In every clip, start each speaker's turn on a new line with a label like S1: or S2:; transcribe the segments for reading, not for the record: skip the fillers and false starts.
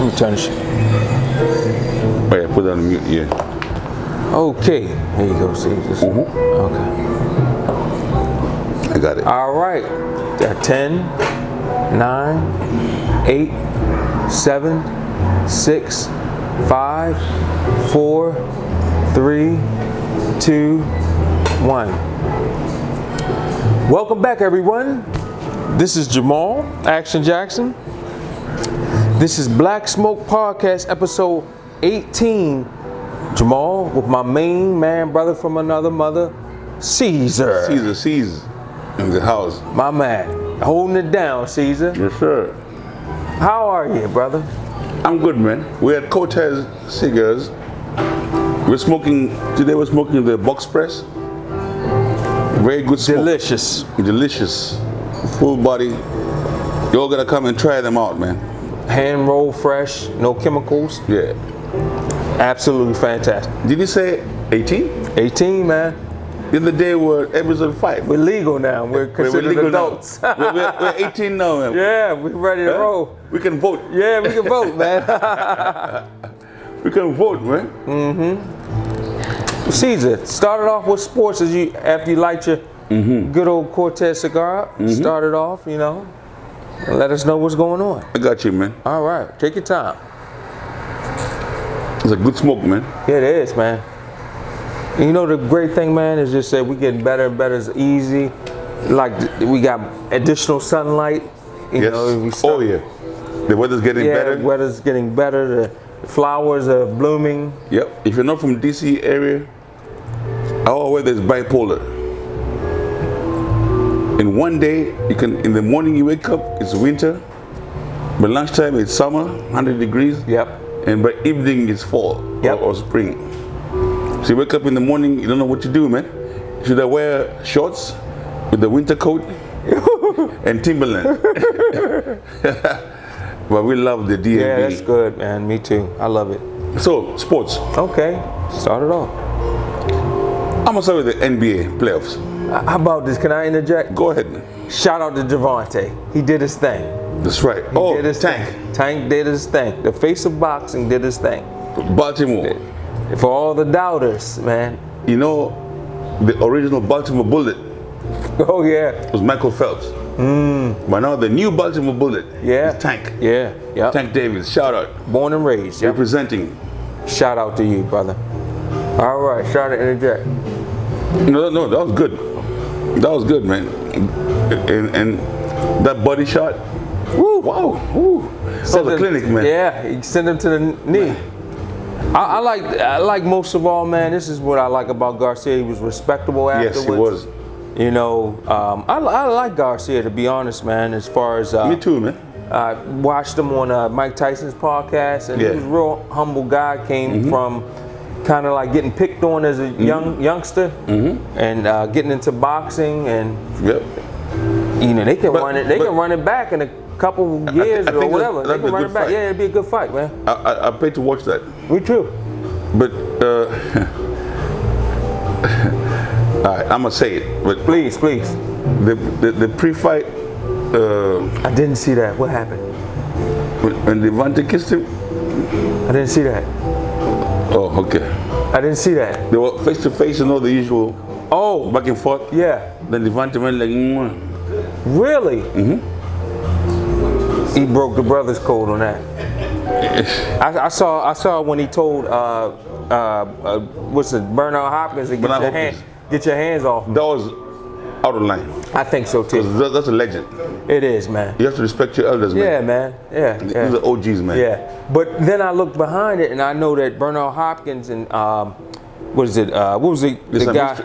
S1: Let me turn this.
S2: Oh yeah, put it on mute, yeah.
S1: Okay, there you go, see. Okay.
S2: I got it.
S1: All right. 10, 9, 8, 7, 6, 5, 4, 3, 2, 1. Welcome back, everyone. This is Jamal Action Jackson. This is Black Smoke Podcast, episode 18. Jamal with my main man, brother from another mother, Caesar.
S2: Caesar in the house.
S1: My man, holding it down, Caesar.
S2: Yes, sir.
S1: How are you, brother?
S2: I'm good, man. We're at Cortez Cigars. We're smoking, today we're smoking the box press. Very good smoke. Delicious. Full body. Y'all gotta come and try them out, man.
S1: Hand rolled fresh, no chemicals.
S2: Yeah.
S1: Absolutely fantastic.
S2: Did you say 18?
S1: 18, man.
S2: The other day we're episode 5.
S1: We're legal now. We're considered
S2: legal
S1: adults.
S2: Now. we're 18 now, man.
S1: Yeah, we're ready to roll.
S2: We can vote.
S1: Yeah, we can vote, man.
S2: We can vote, man.
S1: Mm-hmm. Caesar, started off with sports after you light your good old Cortez cigar. Started off, and let us know what's going on.
S2: I got you, man.
S1: All right, take your time.
S2: It's a good smoke, man.
S1: Yeah, it is, man. And the great thing, man, is just that we're getting better and better. It's easy. Like, we got additional sunlight.
S2: Yes. Oh, yeah. The weather's getting better.
S1: Yeah, the weather's getting better. The flowers are blooming.
S2: Yep. If you're not from DC area, our weather is bipolar. In one day, in the morning you wake up, it's winter. By lunchtime, it's summer, 100 degrees.
S1: Yep.
S2: And by evening, it's fall or spring. So you wake up in the morning, you don't know what to do, man. Should I wear shorts with the winter coat and Timberland? But we love the DMV.
S1: Yeah, that's good, man. Me too. I love it.
S2: So, sports.
S1: Okay, start it off.
S2: I'm going to start with the NBA playoffs.
S1: How about this? Can I interject?
S2: Go ahead.
S1: Shout out to Javante. He did his thing.
S2: That's right.
S1: He did his thing. Tank did his thing. The face of boxing did his thing.
S2: Baltimore.
S1: For all the doubters, man.
S2: The original Baltimore Bullet.
S1: Oh, yeah.
S2: Was Michael Phelps. But now the new Baltimore Bullet is Tank.
S1: Yeah. Yep.
S2: Tank Davis. Shout out.
S1: Born and raised. Yep.
S2: Representing.
S1: Shout out to you, brother. All right. Shout out to interject.
S2: No, that was good. That was good, man. And that body shot. Woo! Wow! Woo! That was a clinic, man.
S1: Yeah, you send him to the knee. I like most of all, man. This is what I like about Garcia. He was respectable afterwards.
S2: Yes, he was.
S1: I like Garcia, to be honest, man. As far as
S2: me too, man.
S1: I watched him on Mike Tyson's podcast, and he was a real humble guy. Came from kind of like getting picked on as a youngster, and getting into boxing, and they can run it. They can run it back in a couple years or whatever. They can run it back. Yeah, it'd be a good fight, man.
S2: I paid to watch that.
S1: Me too.
S2: But all right, I'm gonna say it. But
S1: please.
S2: The pre-fight.
S1: I didn't see that. What happened?
S2: When Devontae kissed him.
S1: I didn't see that.
S2: Oh, okay.
S1: I didn't see that.
S2: They were face to face, the usual.
S1: Oh,
S2: back and forth.
S1: Yeah.
S2: Then Devontae went like.
S1: Really? He broke the brother's code on that. I saw when he told Bernard Hopkins to get your hands off him.
S2: That was out of line.
S1: I think so too.
S2: That's a legend.
S1: It is, man.
S2: You have to respect your elders, man.
S1: Yeah, man. Yeah.
S2: These are OGs, man.
S1: Yeah. But then I looked behind it and I know that Bernard Hopkins and what was the guy?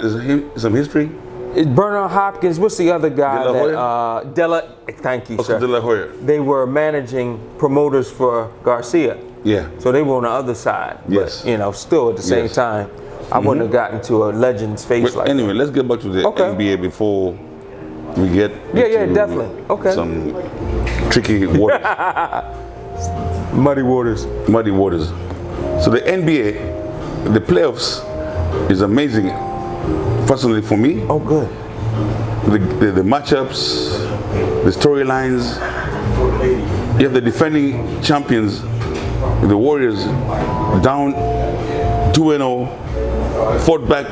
S2: Some history.
S1: Bernard Hopkins. What's the other guy? Thank you, sir.
S2: De La Hoya.
S1: They were managing promoters for Garcia.
S2: Yeah.
S1: So they were on the other side.
S2: Yes.
S1: But, still at the same time, I wouldn't have gotten to a legend's face like
S2: anyway, let's get back to the NBA before we get into
S1: definitely. Okay.
S2: Some tricky waters.
S1: Muddy waters.
S2: So the NBA, the playoffs is amazing. Personally for me.
S1: Oh, good.
S2: The matchups, the storylines. You have the defending champions the Warriors down 2-0, fought back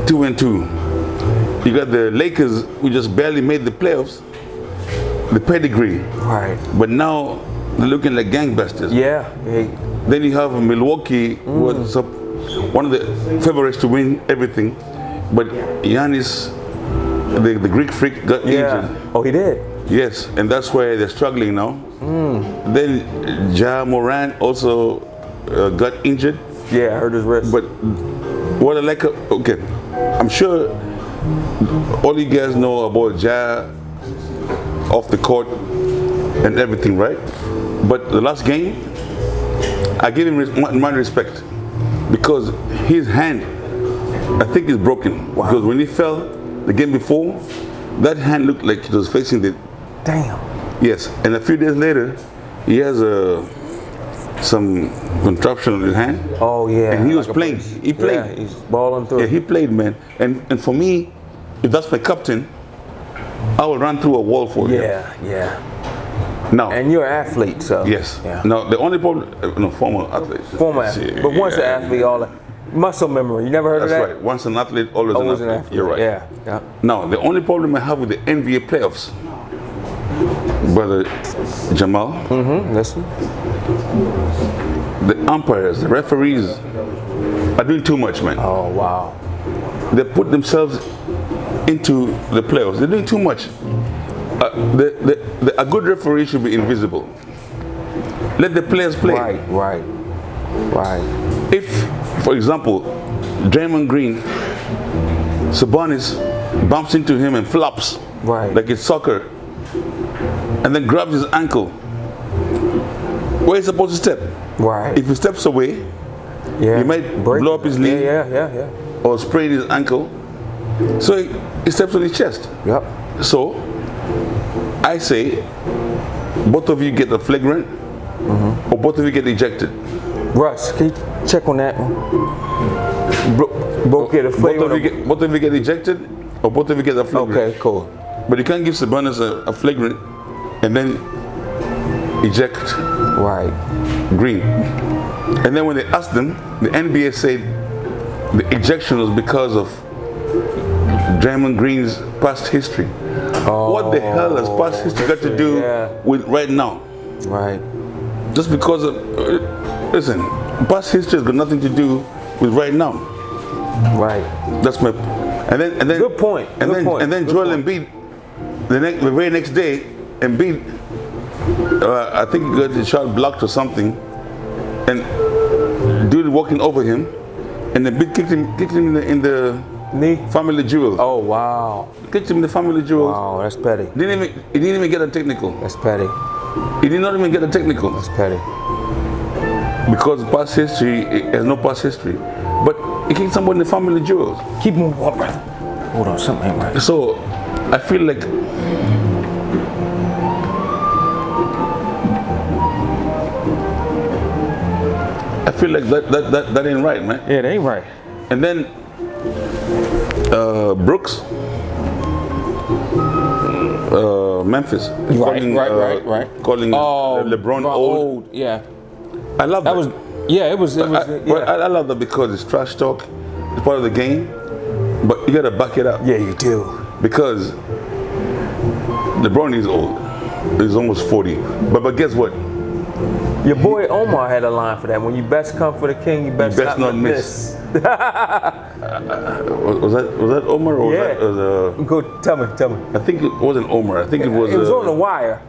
S2: 2-2. You got the Lakers who just barely made the playoffs, the pedigree.
S1: Right.
S2: But now they're looking like gangbusters.
S1: Yeah.
S2: Then you have Milwaukee, who was one of the favorites to win everything. But Giannis, the Greek freak, got injured.
S1: Oh, he did?
S2: Yes, and that's why they're struggling now. Then Ja Morant also got injured.
S1: Yeah, I heard his wrist.
S2: But what I like, okay, I'm sure all you guys know about Ja off the court and everything, right? But the last game, I give him my respect because his hand, I think, is broken.
S1: Wow.
S2: Because when he fell the game before, that hand looked like it was facing the.
S1: Damn.
S2: Yes, and a few days later, he has some contraption on his hand.
S1: Oh yeah.
S2: And he was playing. He played.
S1: Yeah, he's balling through.
S2: Yeah, he played, man. And for me, if that's my captain, I will run through a wall for him.
S1: Yeah.
S2: Now.
S1: And you're an athlete, so.
S2: Yes.
S1: Yeah.
S2: Now the only problem, no, former athlete.
S1: Former athlete. But once an athlete, all that muscle memory. You never heard of that?
S2: That's right. Once an athlete, always an athlete. You're right.
S1: Yeah.
S2: Now the only problem I have with the NBA playoffs, brother Jamal.
S1: Listen.
S2: The umpires, the referees are doing too much, man.
S1: Oh wow.
S2: They put themselves into the playoffs. They're doing too much. A good referee should be invisible. Let the players play.
S1: Right.
S2: If, for example, Draymond Green, Sabonis bumps into him and flops, like it's soccer, and then grabs his ankle, where is he supposed to step?
S1: Right.
S2: If he steps away, he might blow up his knee or sprain his ankle. So he steps on his chest.
S1: Yep.
S2: So I say, both of you get a flagrant, or both of you get ejected.
S1: Russ, can you check on that one? Both get a flagrant.
S2: Both of you get ejected, or both of you get a flagrant.
S1: Okay, cool.
S2: But you can't give Sabonis a flagrant and then eject Green. And then when they asked them, the NBA said the ejection was because of Draymond Green's past history. What the hell has past history got to do with right now?
S1: Right.
S2: Just because of, listen, past history has got nothing to do with right now.
S1: Right.
S2: That's my, and then
S1: good point.
S2: And then Joel Embiid, the very next day, Embiid, I think he got the shot blocked or something, and dude walking over him, and Embiid kicked him in the
S1: knee,
S2: family jewel.
S1: Oh wow!
S2: Kicked him in the family jewel.
S1: Wow, that's petty.
S2: He didn't even get a technical.
S1: That's petty.
S2: He did not even get a technical.
S1: That's petty.
S2: Because past history has no past history. But he kicked someone in the family jewels.
S1: Keep moving on, brother. Hold on, something ain't right.
S2: So I feel like that ain't right, man.
S1: Yeah, it ain't right.
S2: And then Brooks, Memphis,
S1: right.
S2: calling LeBron old.
S1: Yeah,
S2: I love that.
S1: It was.
S2: I love that because it's trash talk. It's part of the game, but you gotta back it up.
S1: Yeah, you do.
S2: Because LeBron is old. He's almost 40. But guess what?
S1: Your boy Omar had a line for that. When you best come for the king, you best not miss.
S2: Was that Omar or was that?
S1: Go tell me.
S2: I think it wasn't Omar. I think it was.
S1: It was on the wire.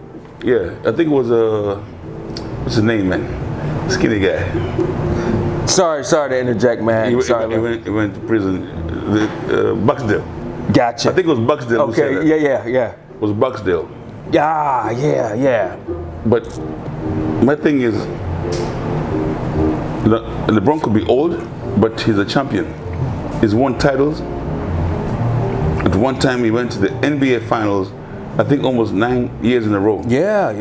S2: Yeah, I think it was what's his name, man? Skinny guy.
S1: Sorry to interject, man.
S2: He went to prison. Bucksdale.
S1: Gotcha.
S2: I think it was Bucksdale.
S1: Okay. Yeah.
S2: It was Bucksdale.
S1: Yeah.
S2: But my thing is, LeBron could be old, but he's a champion. He's won titles. At one time, he went to the NBA Finals, I think almost 9 years in a row.
S1: Yeah.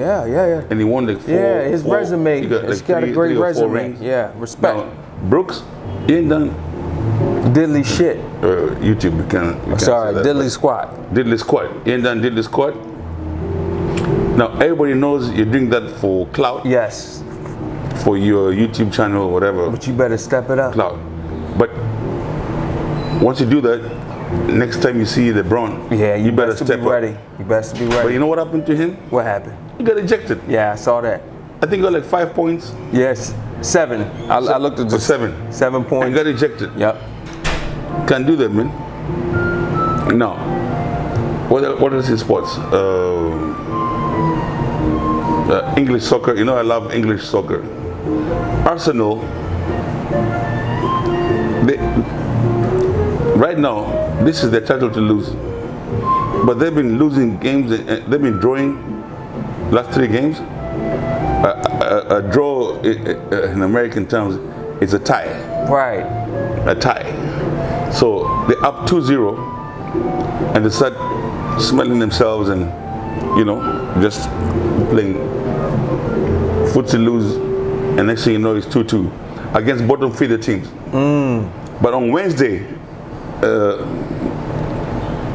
S2: And he won like 4.
S1: Yeah, his resume. He's got a great resume. Yeah, respect.
S2: Now, Brooks, he ain't done
S1: diddly shit.
S2: YouTube, we can't
S1: sorry,
S2: say that,
S1: diddly squat.
S2: Diddly squat. He ain't done diddly squat. Now, everybody knows you're doing that for clout.
S1: Yes.
S2: for your YouTube channel or whatever.
S1: But you better step it up.
S2: Clout. But once you do that, next time you see LeBron,
S1: Yeah, you
S2: better
S1: best
S2: step
S1: be ready. You best be ready.
S2: But you know what happened to him?
S1: What happened?
S2: He got ejected.
S1: Yeah, I saw that.
S2: I think he got like 5 points.
S1: Yes, 7. I looked at the
S2: 7.
S1: 7 points.
S2: And got ejected.
S1: Yep.
S2: Can't do that, man. No. What is in sports? English soccer. You know, I love English soccer. Arsenal. Right now, this is their title to lose. But they've been losing games. They've been drawing last 3 games. A draw in American terms is a tie.
S1: Right.
S2: A tie. So they're up 2-0 and they start smelling themselves and, you know, just playing footsie lose, and next thing you know it's 2-2 against bottom feeder teams. But on Wednesday,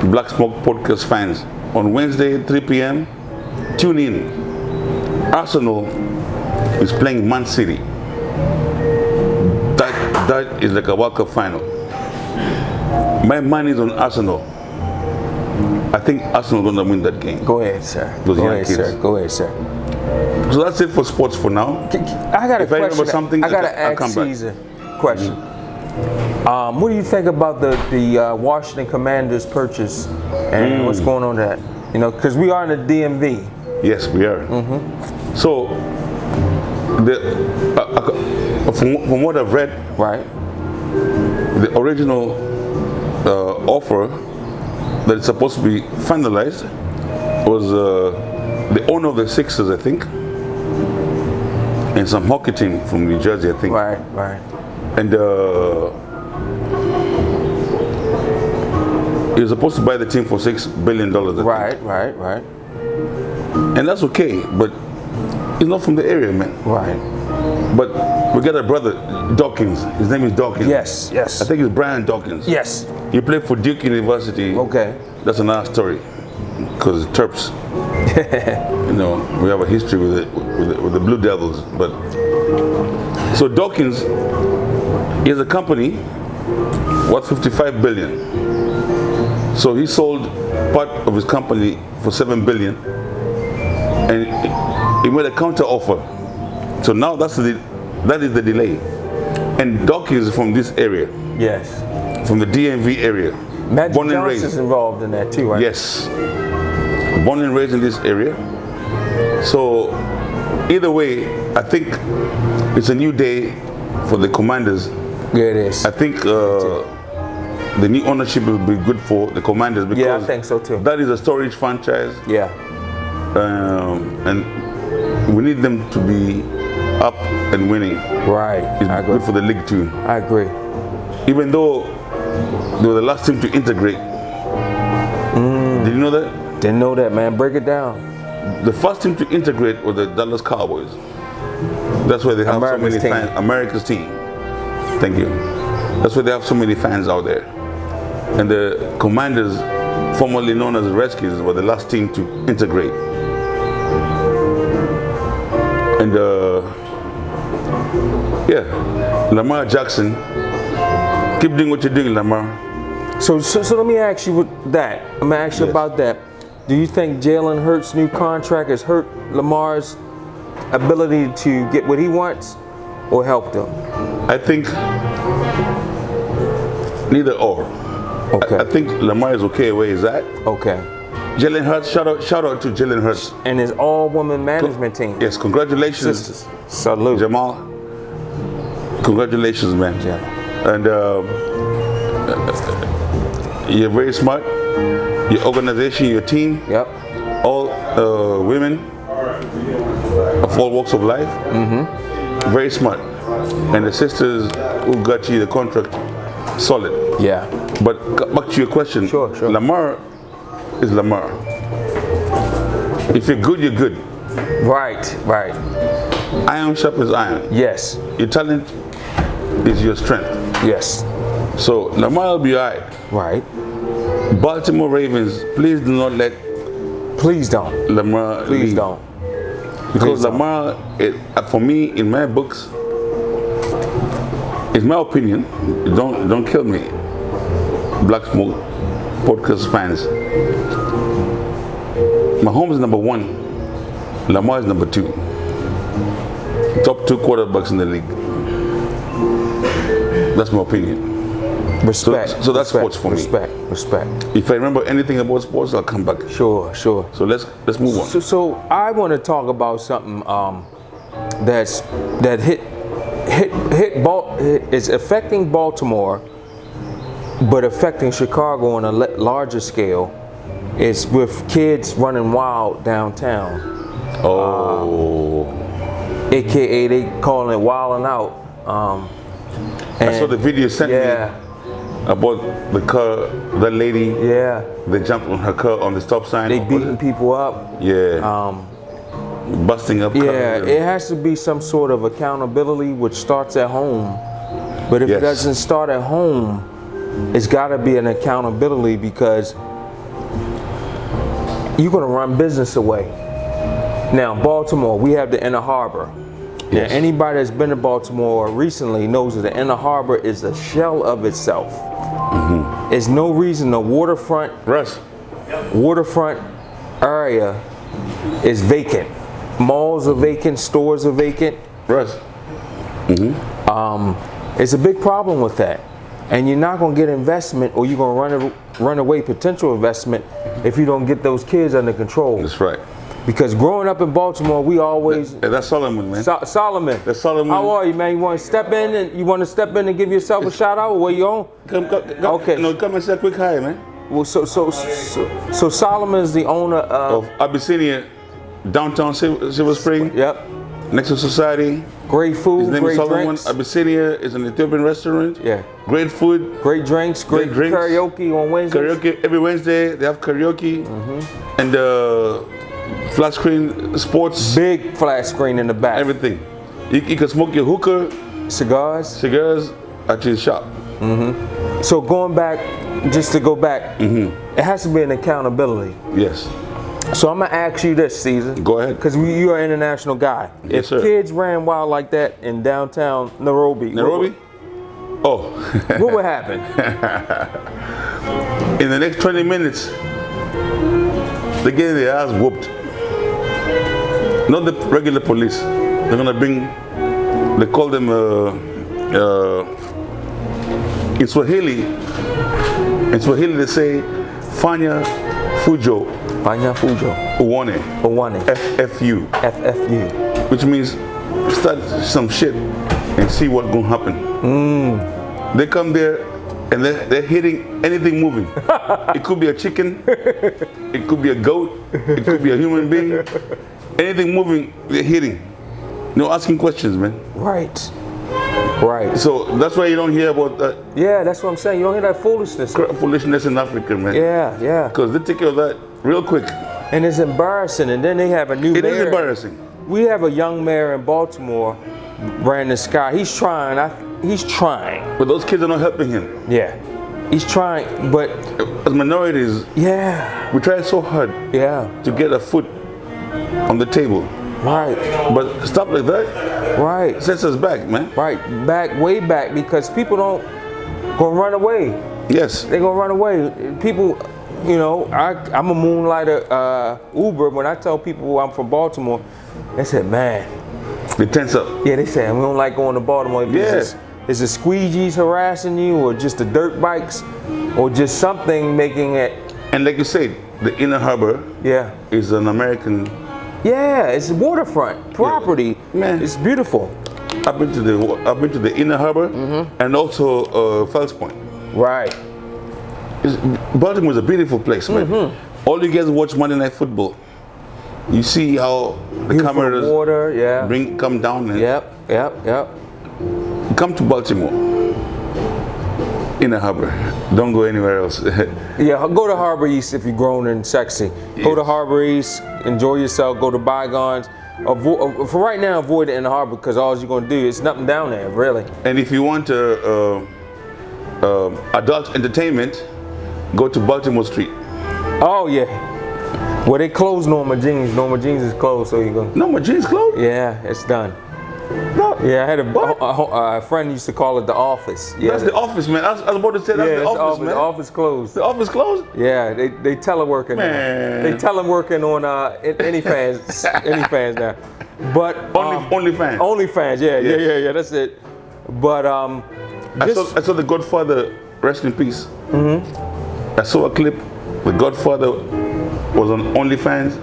S2: Black Smoke Podcast fans, on Wednesday 3 p.m. tune in. Arsenal is playing Man City. That is like a World Cup final. My money is on Arsenal. I think Arsenal is going to win that game.
S1: Go ahead, sir.
S2: Those
S1: Go
S2: young
S1: ahead,
S2: kids.
S1: sir. Go ahead, sir.
S2: So that's it for sports for now.
S1: I got a
S2: If I
S1: question.
S2: remember something,
S1: I got to
S2: I'll
S1: ask
S2: come back.
S1: Caesar a question. What do you think about the Washington Commanders purchase and what's going on with that? You know, because we are in the DMV.
S2: Yes, we are. So, from what I've read,
S1: Right.
S2: the original offer that is supposed to be finalized was the owner of the Sixers, I think, and some hockey team from New Jersey, I think.
S1: Right. Right.
S2: And he was supposed to buy the team for $6 billion, I think.
S1: Right. Right. Right.
S2: And that's okay, but he's not from the area, man.
S1: Right.
S2: But we got a brother, Dawkins. His name is Dawkins.
S1: Yes. Yes.
S2: I think it's Brian Dawkins.
S1: Yes.
S2: He played for Duke University.
S1: Okay.
S2: That's another story, because Terps. You know, we have a history with the Blue Devils. But so Dawkins, he has a company worth $55 billion. So he sold part of his company for $7 billion, and he made a counter offer. So now that is the delay. And Dawkins is from this area,
S1: Yes.
S2: from the DMV area.
S1: Magic
S2: Born and
S1: Johnson's
S2: raised.
S1: involved in that too, right?
S2: Yes. Born and raised in this area. So either way, I think it's a new day for the Commanders.
S1: Yeah, it is.
S2: I think the new ownership will be good for the Commanders because
S1: Yeah, I think so too.
S2: that is a storage franchise,
S1: Yeah.
S2: and we need them to be up and winning.
S1: Right.
S2: It's
S1: I agree.
S2: good for the league too.
S1: I agree.
S2: Even though they were the last team to integrate. Did you know that?
S1: Didn't know that, man. Break it down.
S2: The first team to integrate was the Dallas Cowboys. That's why they have
S1: America's
S2: so many
S1: team.
S2: fans. America's team. Thank you. That's why they have so many fans out there. And the Commanders, formerly known as the Redskins, were the last team to integrate. And yeah, Lamar Jackson, keep doing what you're doing, Lamar.
S1: So let me ask you with that. I'm gonna ask you
S2: Yes.
S1: about that. Do you think Jalen Hurts' new contract has hurt Lamar's ability to get what he wants, or helped him?
S2: I think neither or.
S1: Okay.
S2: I think Lamar is okay where he's at.
S1: Okay.
S2: Jalen Hurts, shout out to Jalen Hurts.
S1: And his all-woman management team.
S2: Yes, congratulations,
S1: Sisters. Salute.
S2: Jamal. Congratulations, man.
S1: Yeah.
S2: And you're very smart. Your organization, your team,
S1: Yep.
S2: all women of all walks of life. Very smart. And the sisters who got you the contract, solid.
S1: Yeah.
S2: But back to your question.
S1: Sure.
S2: Lamar is Lamar. If you're good, you're good.
S1: Right.
S2: Iron sharpens iron.
S1: Yes.
S2: Your talent is your strength.
S1: Yes.
S2: So Lamar will be all right.
S1: Right.
S2: Baltimore Ravens, please do not let
S1: Please don't.
S2: Lamar
S1: Please
S2: leave.
S1: don't.
S2: Because Lamar, for me, in my books, it's my opinion. Don't kill me, Black Smoke podcast fans. Mahomes is number 1. Lamar is number 2. Top 2 quarterbacks in the league. That's my opinion.
S1: Respect.
S2: So that's sports for me.
S1: Respect.
S2: If I remember anything about sports, I'll come back.
S1: Sure.
S2: So let's move on.
S1: So I want to talk about something that is affecting Baltimore, but affecting Chicago on a larger scale. It's with kids running wild downtown. AKA they calling it wilding out.
S2: I saw the video sent me about the car, that lady.
S1: Yeah.
S2: They jumped on her car on the stop sign.
S1: They beating people up.
S2: Yeah. Busting up cars.
S1: Yeah, it has to be some sort of accountability which starts at home. But if it doesn't start at home, it's got to be an accountability because you're going to run business away. Now, Baltimore, we have the Inner Harbor. Yes. Now, anybody that's been to Baltimore recently knows that the Inner Harbor is a shell of itself. Mm-hmm. There's no reason the waterfront area is vacant. Malls are vacant, stores are vacant.
S2: Russ.
S1: Mm-hmm. It's a big problem with that. And you're not going to get investment, or you're going to run away potential investment if you don't get those kids under control.
S2: That's right.
S1: Because growing up in Baltimore, we always...
S2: That's Solomon, man.
S1: Solomon.
S2: That's Solomon.
S1: How are you, man? You want to step in and give yourself a shout out? Where you on?
S2: Come, okay. No, come and say a quick hi, man.
S1: Well, so Solomon is the owner
S2: of Abyssinia, downtown Silver Spring.
S1: Yep.
S2: Next to Society.
S1: Great food,
S2: His name
S1: great
S2: is Solomon.
S1: drinks.
S2: Abyssinia is an Ethiopian restaurant.
S1: Yeah.
S2: Great food.
S1: Great drinks. Great drinks. Karaoke on Wednesdays.
S2: Karaoke every Wednesday. They have karaoke. Mm-hmm. And flat screen sports.
S1: Big flat screen in the back.
S2: Everything. You can smoke your hookah.
S1: Cigars
S2: at his shop.
S1: Mm-hmm. So going back, just to go back, it has to be an accountability.
S2: Yes.
S1: So I'm gonna ask you this, Caesar.
S2: Go ahead.
S1: Because you are an international guy.
S2: Yes, sir.
S1: If kids ran wild like that in downtown Nairobi.
S2: Oh.
S1: What would happen?
S2: In the next 20 minutes, they're getting their ass whooped. Not the regular police. They're gonna bring, they call them, in Swahili they say, Fanya Fujo. Uwane. FFU. Which means start some shit and see what's gonna happen. They come there and they're hitting anything moving. It could be a chicken, it could be a goat, it could be a human being. Anything moving, they're hitting. No asking questions, man.
S1: Right.
S2: So that's why you don't hear about that.
S1: Yeah, that's what I'm saying. You don't hear that foolishness.
S2: Foolishness in Africa, man.
S1: Yeah.
S2: Because they take care of that real quick.
S1: And it's embarrassing. And then they have a new mayor.
S2: It is embarrassing.
S1: We have a young mayor in Baltimore, Brandon Scott. He's trying.
S2: But those kids are not helping him.
S1: Yeah. He's trying, but
S2: as minorities,
S1: we
S2: try so hard to get a foot on the table.
S1: Right.
S2: But stuff like that sets us back, man.
S1: Right. Way back, because people don't gonna run away.
S2: Yes.
S1: They're gonna run away. People, I'm a moonlighter Uber. When I tell people I'm from Baltimore, they said, man.
S2: They tense up.
S1: Yeah, they say, we don't like going to Baltimore. Is the squeegees harassing you, or just the dirt bikes, or just something making it?
S2: And like you said, the Inner Harbor is an American.
S1: Yeah, it's waterfront property. Man, it's beautiful.
S2: I've been to the Inner Harbor and also Fells Point.
S1: Right.
S2: Baltimore is a beautiful place, man. All you guys watch Monday Night Football. You see how the cameras come down and
S1: Yep.
S2: Come to Baltimore. Inner Harbor. Don't go anywhere else.
S1: Go to Harbor East if you're grown and sexy. Go to Harbor East, enjoy yourself, go to Bygones. For right now, avoid the Inner Harbor, because all you're gonna do is nothing down there, really.
S2: And if you want adult entertainment, go to Baltimore Street.
S1: Oh yeah. Well, they closed Norma Jeans. Norma Jeans is closed, so you go.
S2: Norma Jeans closed?
S1: Yeah, it's done.
S2: No.
S1: Yeah, I had a friend used to call it the office. Yeah,
S2: that's the office, man. I was about to say that's the office, man.
S1: The office closed.
S2: The office closed?
S1: Yeah, they teleworking.
S2: Man.
S1: They teleworking on AnyFans, AnyFans now. But
S2: OnlyFans.
S1: OnlyFans, yeah. That's it. But
S2: I saw The Godfather, rest in peace. I saw a clip. The Godfather was on OnlyFans.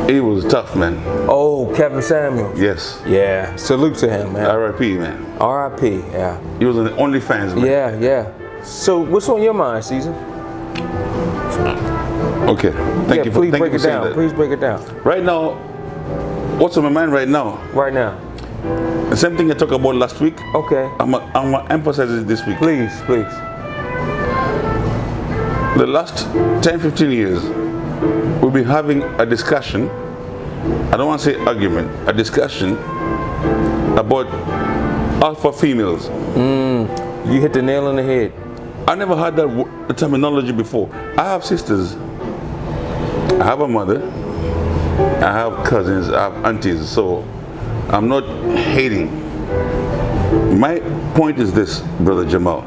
S2: It was tough, man.
S1: Oh, Kevin Samuels.
S2: Yes.
S1: Yeah. Salute to him, man.
S2: R.I.P. man.
S1: R.I.P. Yeah.
S2: He was on OnlyFans, man.
S1: Yeah. So, what's on your mind, Caesar?
S2: Okay. Thank you for
S1: please break
S2: for
S1: it
S2: saying
S1: down.
S2: that.
S1: Please break it down.
S2: Right now, what's on my mind right now?
S1: Right now.
S2: The same thing I talked about last week.
S1: Okay.
S2: I'm gonna emphasize it this week.
S1: Please.
S2: The last 10, 15 years, we've been having a discussion. I don't want to say argument. A discussion about alpha females.
S1: You hit the nail on the head.
S2: I never had the terminology before. I have sisters. I have a mother. I have cousins. I have aunties. So I'm not hating. My point is this, Brother Jamal.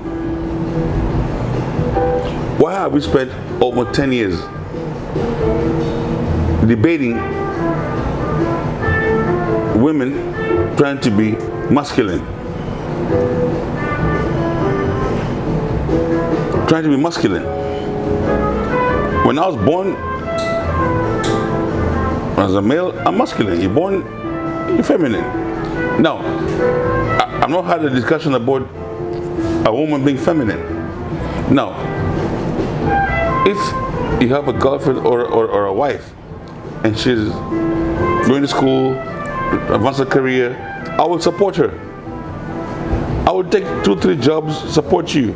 S2: Why have we spent almost 10 years debating women trying to be masculine? Trying to be masculine. When I was born as a male, I'm masculine. You're born, you're feminine. Now, I'm not had a discussion about a woman being feminine. Now, if you have a girlfriend or a wife and she's going to school, advance her career, I will support her. I will take 2-3 jobs, support you.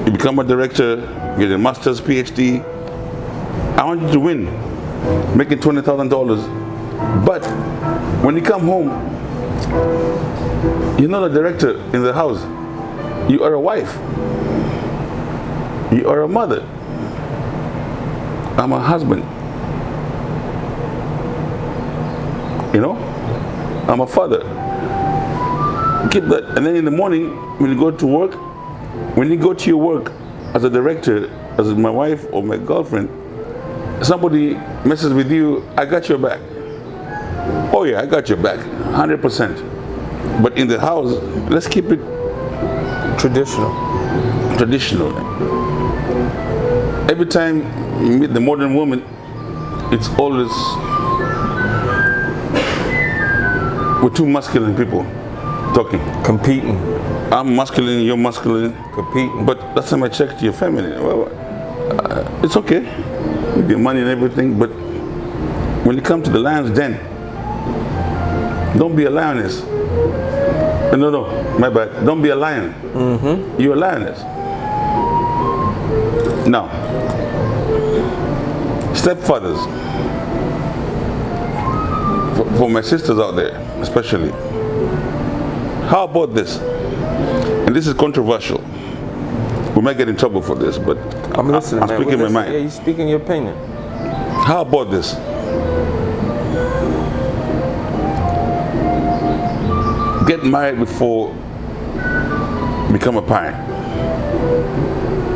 S2: You become a director, get a master's, PhD. I want you to win, making $20,000. But when you come home, you're not a director in the house. You are a wife. You are a mother. I'm a husband. You know? I'm a father. Keep that. And then in the morning, when you go to work, when you go to your work as a director, as my wife or my girlfriend, somebody messes with you, I got your back. Oh yeah, I got your back, 100%. But in the house, let's keep it traditional. Every time you meet the modern woman, it's always with two masculine people talking.
S1: Competing.
S2: I'm masculine, you're masculine.
S1: Competing.
S2: But last time I checked, you're feminine. Well, it's okay, with your money and everything, but when you come to the lion's den, don't be a lioness. No, my bad. Don't be a lion. You're a lioness. Now, stepfathers, for my sisters out there, especially, how about this? And this is controversial. We might get in trouble for this, but
S1: I'm listening.
S2: I'm speaking my mind.
S1: Yeah, you're speaking your opinion.
S2: How about this? Get married before become a parent.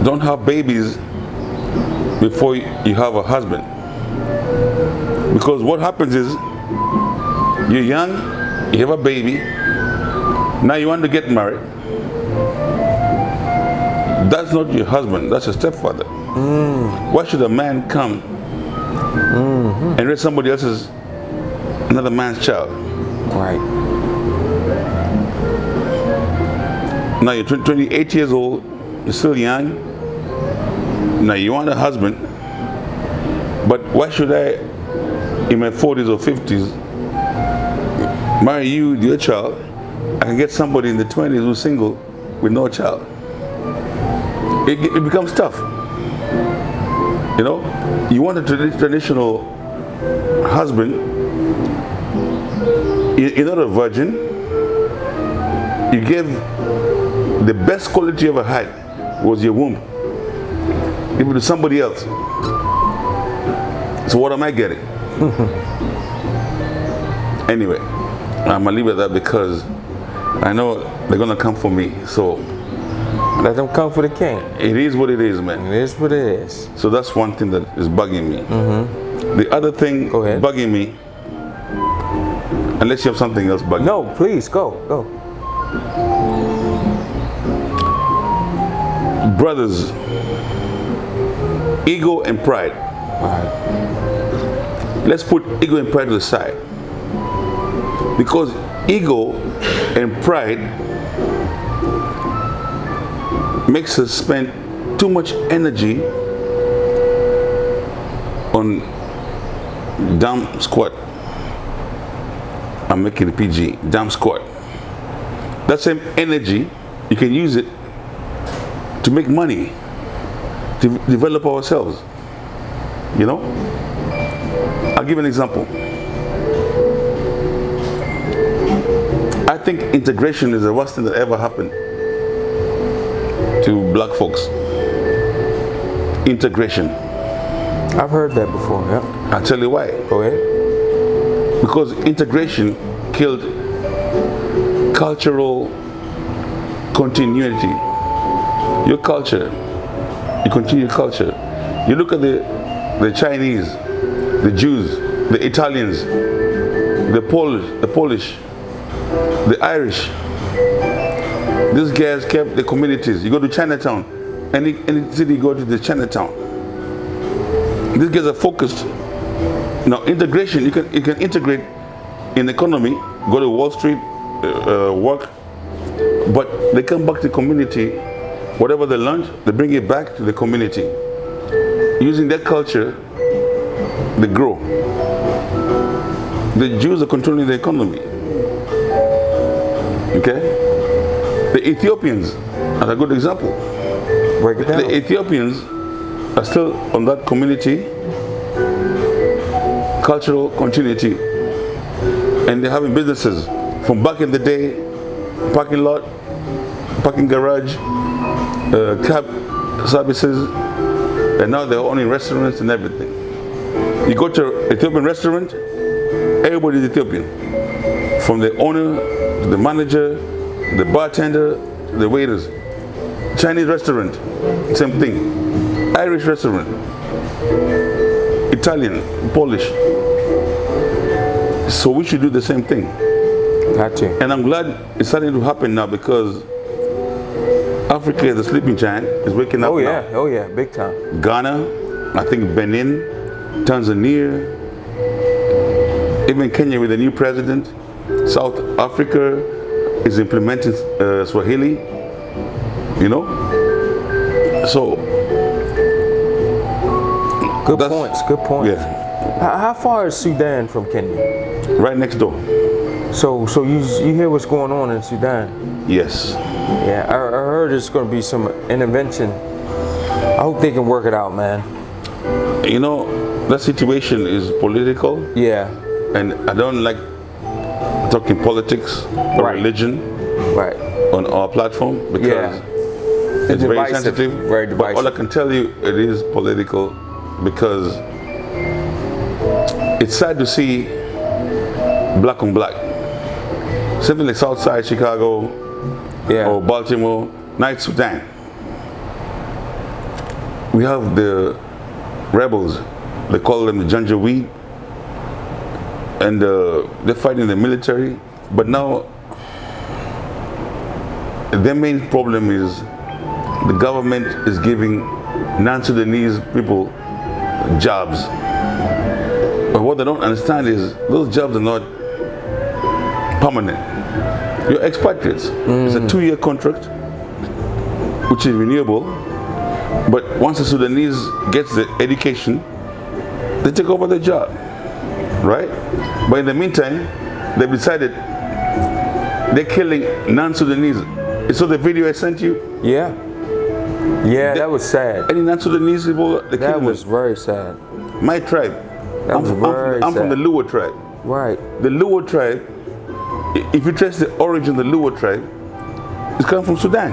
S2: Don't have babies before you have a husband. Because what happens is, you're young, you have a baby, now you want to get married. That's not your husband, that's your stepfather. Why should a man come and raise somebody else's, another man's child?
S1: Right.
S2: Now you're 28 years old, you're still young. Now you want a husband, but why should I, in my 40s or 50s, marry you, your child? I can get somebody in the 20s who's single with no child. It becomes tough. You know, you want a traditional husband, you're not a virgin, you gave the best quality you ever had was your womb. Give it to somebody else. So what am I getting? Anyway, I'm gonna leave it at that because I know they're gonna come for me. So
S1: let them come for the king.
S2: It is what it is, man.
S1: It is what it is.
S2: So that's one thing that is bugging me. The other thing bugging me, unless you have something else bugging.
S1: No, please go.
S2: Brothers, ego and pride. Let's put ego and pride to the side. Because ego and pride makes us spend too much energy on dumb squat. I'm making it PG, dumb squat. That same energy, you can use it to make money, to develop ourselves. You know? I'll give an example. I think integration is the worst thing that ever happened to black folks. Integration.
S1: I've heard that before, yeah.
S2: I'll tell you why.
S1: Go ahead.
S2: Because integration killed cultural continuity. Your culture, you continue your culture. You look at the Chinese, the Jews, the Italians, the Polish, the Irish. These guys kept the communities. You go to Chinatown, any city you go to the Chinatown. These guys are focused. Now integration, you can integrate in economy, go to Wall Street, work, but they come back to the community. Whatever they learned, they bring it back to the community. Using their culture, they grow. The Jews are controlling the economy. Okay? The Ethiopians are a good example.
S1: Break it down.
S2: The Ethiopians are still on that community, cultural continuity, and they're having businesses from back in the day, parking lot, parking garage, cab services, and now they're owning restaurants and everything. You go to an Ethiopian restaurant, everybody is Ethiopian. From the owner, to the manager, the bartender, the waiters. Chinese restaurant, same thing. Irish restaurant, Italian, Polish. So we should do the same thing.
S1: Got you.
S2: And I'm glad it's starting to happen now because Africa, the sleeping giant, is waking up now.
S1: Oh yeah, big time.
S2: Ghana, I think Benin, Tanzania, even Kenya with the new president. South Africa is implementing Swahili, you know? So,
S1: good points.
S2: Yeah.
S1: How far is Sudan from Kenya?
S2: Right next door.
S1: So you hear what's going on in Sudan?
S2: Yes.
S1: Yeah, I heard there's going to be some intervention. I hope they can work it out, man.
S2: You know, that situation is political.
S1: Yeah.
S2: And I don't like talking politics or religion on our platform because it's very sensitive.
S1: Very divisive.
S2: But all I can tell you, it is political because it's sad to see black on black. Something like Southside Chicago or Baltimore, Night Sudan. We have the rebels, they call them the Janjaweed, and they're fighting the military. But now, their main problem is the government is giving non-Sudanese people jobs. But what they don't understand is those jobs are not permanent. You're expatriates. It's a 2-year contract, which is renewable. But once the Sudanese gets the education, they take over the job, right? But in the meantime, they've decided they're killing non-Sudanese. You saw the video I sent you?
S1: Yeah, that was sad.
S2: Any non-Sudanese people,
S1: that was very sad.
S2: My tribe, I'm from the Luo tribe.
S1: Right.
S2: The Luo tribe, if you trace the origin of the Luo tribe, it's come from Sudan.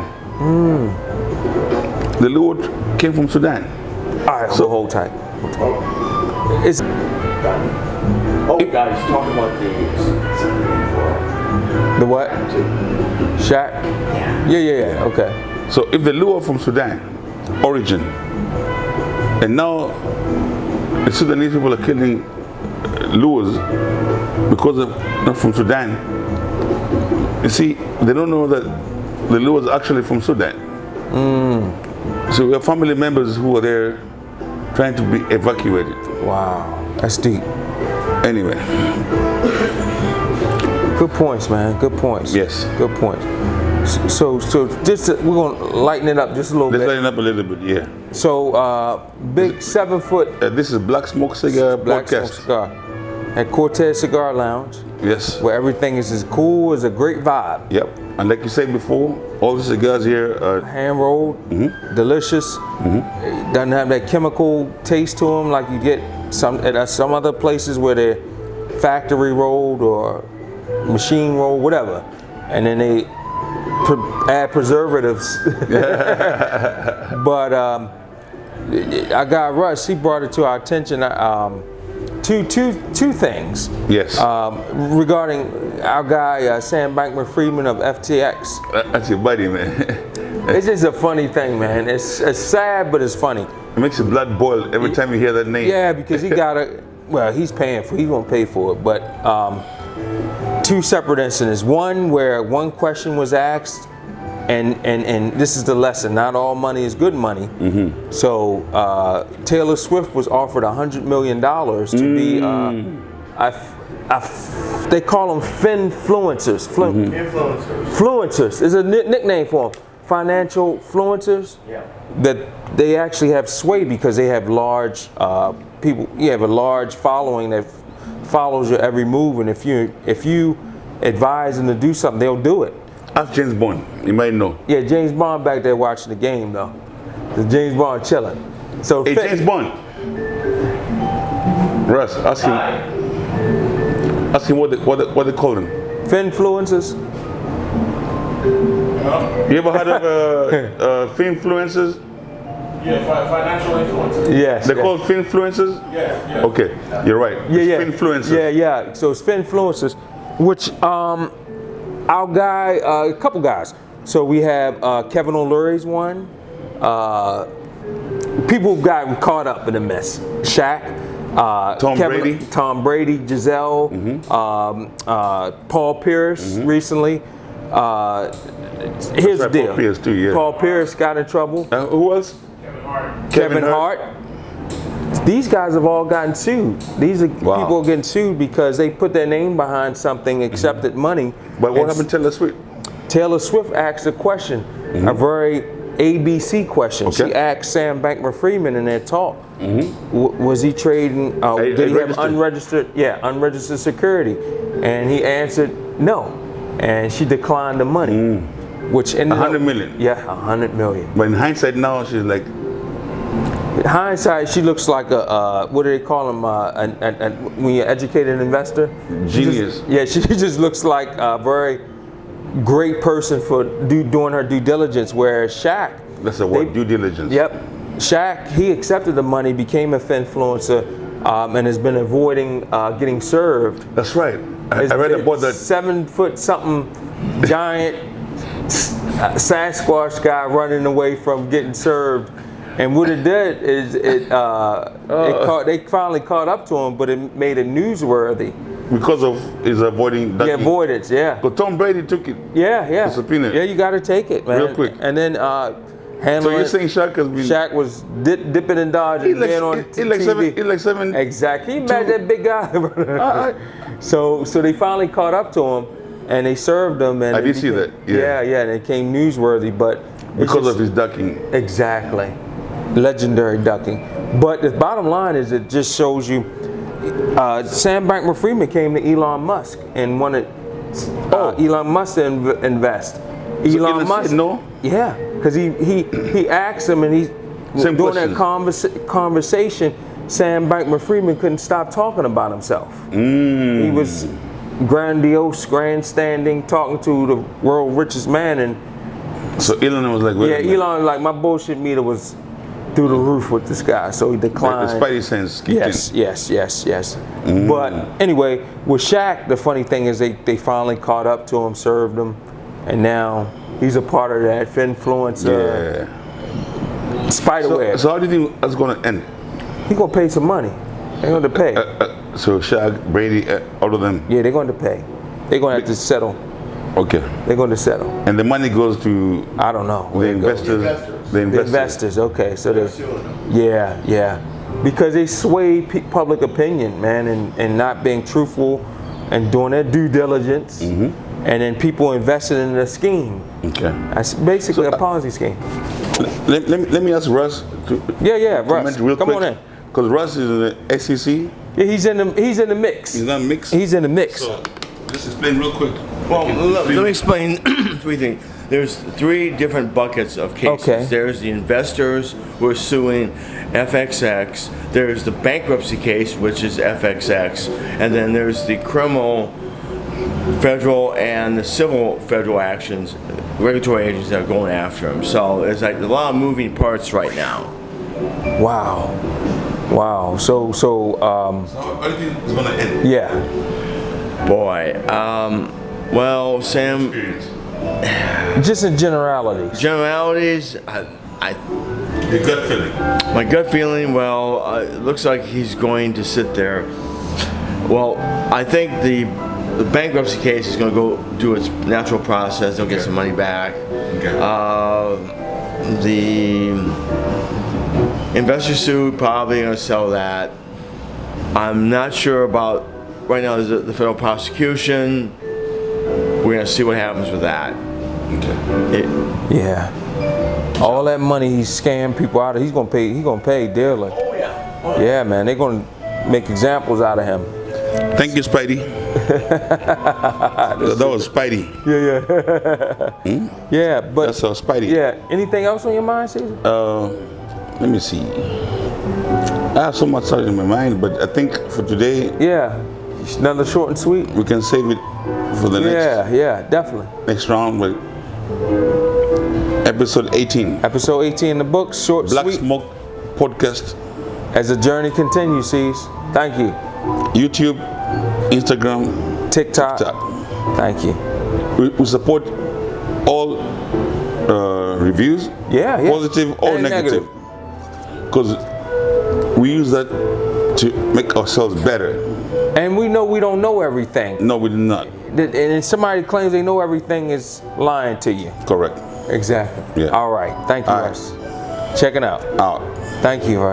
S2: The Luo came from Sudan.
S1: All right, so hold tight. It's
S3: guys, talking about
S1: the what? Shaq? Yeah. Okay.
S2: So if the lure from Sudan, origin, and now the Sudanese people are killing lures because of not from Sudan. You see, they don't know that the lure is actually from Sudan. So we have family members who are there trying to be evacuated.
S1: Wow, that's deep.
S2: Anyway.
S1: Good points, man. Good points.
S2: Yes.
S1: Good points. So just we're gonna lighten it up just a little bit.
S2: Let's lighten up a little bit, yeah.
S1: So big 7 foot.
S2: This is Black Smoke Cigar
S1: Black
S2: podcast.
S1: Smoke Cigar at Cortez Cigar Lounge.
S2: Yes.
S1: Where everything is as cool as a great vibe.
S2: Yep. And like you said before, all the cigars here are
S1: hand rolled, delicious. Doesn't have that chemical taste to them like you get at some other places where they're factory rolled or machine rolled, whatever, and then they add preservatives. But I got Russ. He brought it to our attention. Two things.
S2: Yes.
S1: Regarding our guy Sam Bankman-Fried of FTX.
S2: That's your buddy, man.
S1: It's just a funny thing, man. It's sad, but it's funny.
S2: It makes your blood boil every time you hear that name.
S1: Yeah, because he got he's paying for. He won't pay for it, but two separate incidents. One where one question was asked, and this is the lesson. Not all money is good money. So Taylor Swift was offered $100 million to be they call them finfluencers. Influencers is a nickname for them. Financial influencers.
S3: Yeah.
S1: That they actually have sway because they have large people. You have a large following that follows your every move, and if you advise them to do something, they'll do it.
S2: Ask James Bond. You might know.
S1: Yeah, James Bond back there watching the game though. James Bond chilling. So
S2: hey, James Bond. Russ, ask him what they call him.
S1: Finfluencers.
S2: You ever heard of finfluencers?
S3: Yeah, financial influencers.
S1: Yes.
S2: They're called finfluencers?
S3: Yeah.
S2: Okay, you're right.
S1: Yeah.
S2: Finfluencers.
S1: Yeah. So it's finfluencers, which our guy, a couple guys. So we have Kevin O'Leary's one. People got caught up in the mess. Shaq. Tom Brady, Giselle, Paul Pierce recently. Here's the deal.
S2: Paul Pierce too, yeah.
S1: Paul Pierce got in trouble.
S2: Who else?
S1: Kevin Hart. These guys have all gotten sued. These are people getting sued because they put their name behind something, accepted money.
S2: But what happened to Taylor Swift?
S1: Taylor Swift asked a question, a very ABC question.
S2: Okay.
S1: She asked Sam Bankman-Fried in their talk, was he trading, did he have unregistered security? And he answered no. And she declined the money, which ended up
S2: $100 million.
S1: Yeah, $100 million.
S2: But in hindsight now, she's like.
S1: In hindsight, she looks like a what do they call them? When you're an educated investor,
S2: Genius.
S1: She just looks like a very great person for doing her due diligence. Whereas Shaq,
S2: That's the word, due diligence.
S1: Yep, Shaq, he accepted the money, became a finfluencer, and has been avoiding getting served.
S2: That's right. I read about that.
S1: 7 foot something giant Sasquatch guy running away from getting served, and what it did is they finally caught up to him, but it made it newsworthy
S2: Because of his avoiding ducking.
S1: Yeah, avoidance. Yeah.
S2: But Tom Brady took it.
S1: Yeah.
S2: The subpoena.
S1: Yeah, you got to take it, man.
S2: Real quick.
S1: And then handling.
S2: So you're saying Shaq has been?
S1: Shaq was dipping and dodging, being on TV.
S2: He's like 7.
S1: Exactly. He met that big guy. So they finally caught up to him, and they served him. And
S2: I did see that. Yeah.
S1: And it came newsworthy, but
S2: because of his ducking.
S1: Exactly. Legendary ducking. But the bottom line is, it just shows you. Sam Bankman-Fried came to Elon Musk and wanted Elon Musk to invest.
S2: So Elon Musk, no?
S1: Yeah, because he asked him, and during that conversation, Sam Bankman-Fried couldn't stop talking about himself. He was grandiose, grandstanding, talking to the world's richest man, and
S2: so Elon was like,
S1: Elon was like, my bullshit meter was through the roof with this guy, so he declined.
S2: The Spidey sense kicked
S1: Yes. But anyway, with Shaq, the funny thing is they finally caught up to him, served him, and now he's a part of that influence. Spiderweb.
S2: So how do you think that's going to end?
S1: He gonna pay some money. They're going to pay.
S2: So Shaq, Brady, all of them.
S1: Yeah, they're going to pay. They're going to have to settle.
S2: Okay.
S1: They're going to settle.
S2: And the money goes to
S1: I don't know.
S2: the investors. The
S1: investors. Okay, so yeah, because they sway public opinion, man, and not being truthful and doing their due diligence, and then people invested in the scheme.
S2: Okay.
S1: That's basically a Ponzi scheme.
S2: Let me ask Russ.
S1: Russ,
S2: real
S1: come
S2: quick,
S1: on in.
S2: Because Russ is in the SEC.
S1: Yeah, he's in the mix.
S2: He's not mixed.
S1: He's in the mix.
S2: So just explain real quick.
S4: Well, let me explain three things. There's three different buckets of cases.
S1: Okay.
S4: There's the investors who are suing FXX. There's the bankruptcy case, which is FXX. And then there's the criminal federal and the civil federal actions, regulatory agencies that are going after him. So there's like a lot of moving parts right now.
S1: Wow. So
S2: How do you think it's going to end?
S1: yeah.
S4: Boy, well, Sam,
S2: Experience.
S1: Just in generalities.
S4: generalities,
S2: Your gut feeling.
S4: my gut feeling, well, it looks like he's going to sit there. Well, I think the bankruptcy case is going to go do its natural process. They'll get some money back.
S2: Okay.
S4: The investor suit, probably going to sell that. I'm not sure about, right now there's the federal prosecution. We're going to see what happens with that.
S2: Okay.
S1: Yeah. All that money he scammed people out of, he's gonna pay dearly.
S4: Oh yeah.
S1: Yeah, man, they're gonna make examples out of him.
S2: Thank you, Spidey. That was Spidey.
S1: Yeah. Yeah, but
S2: That's Spidey.
S1: yeah. Anything else on your mind, Caesar?
S2: Let me see. I have so much in my mind, but I think for today
S1: Yeah. Another short and sweet.
S2: we can save it for the
S1: Yeah, definitely.
S2: next round with episode 18.
S1: Episode 18 in the books, short,
S2: Black
S1: sweet.
S2: Smoke Podcast.
S1: As the journey continues, C's. Thank you.
S2: YouTube, Instagram,
S1: TikTok.
S2: TikTok.
S1: Thank you.
S2: We support all reviews,
S1: Yeah.
S2: positive or
S1: And
S2: negative, because we use that to make ourselves better.
S1: And we know we don't know everything.
S2: No, we do not.
S1: And if somebody claims they know everything is lying to you.
S2: Correct.
S1: Exactly.
S2: Yeah.
S1: All right. Thank you,
S2: All right.
S1: Russ. Checking out.
S2: Out.
S1: Thank you, Russ.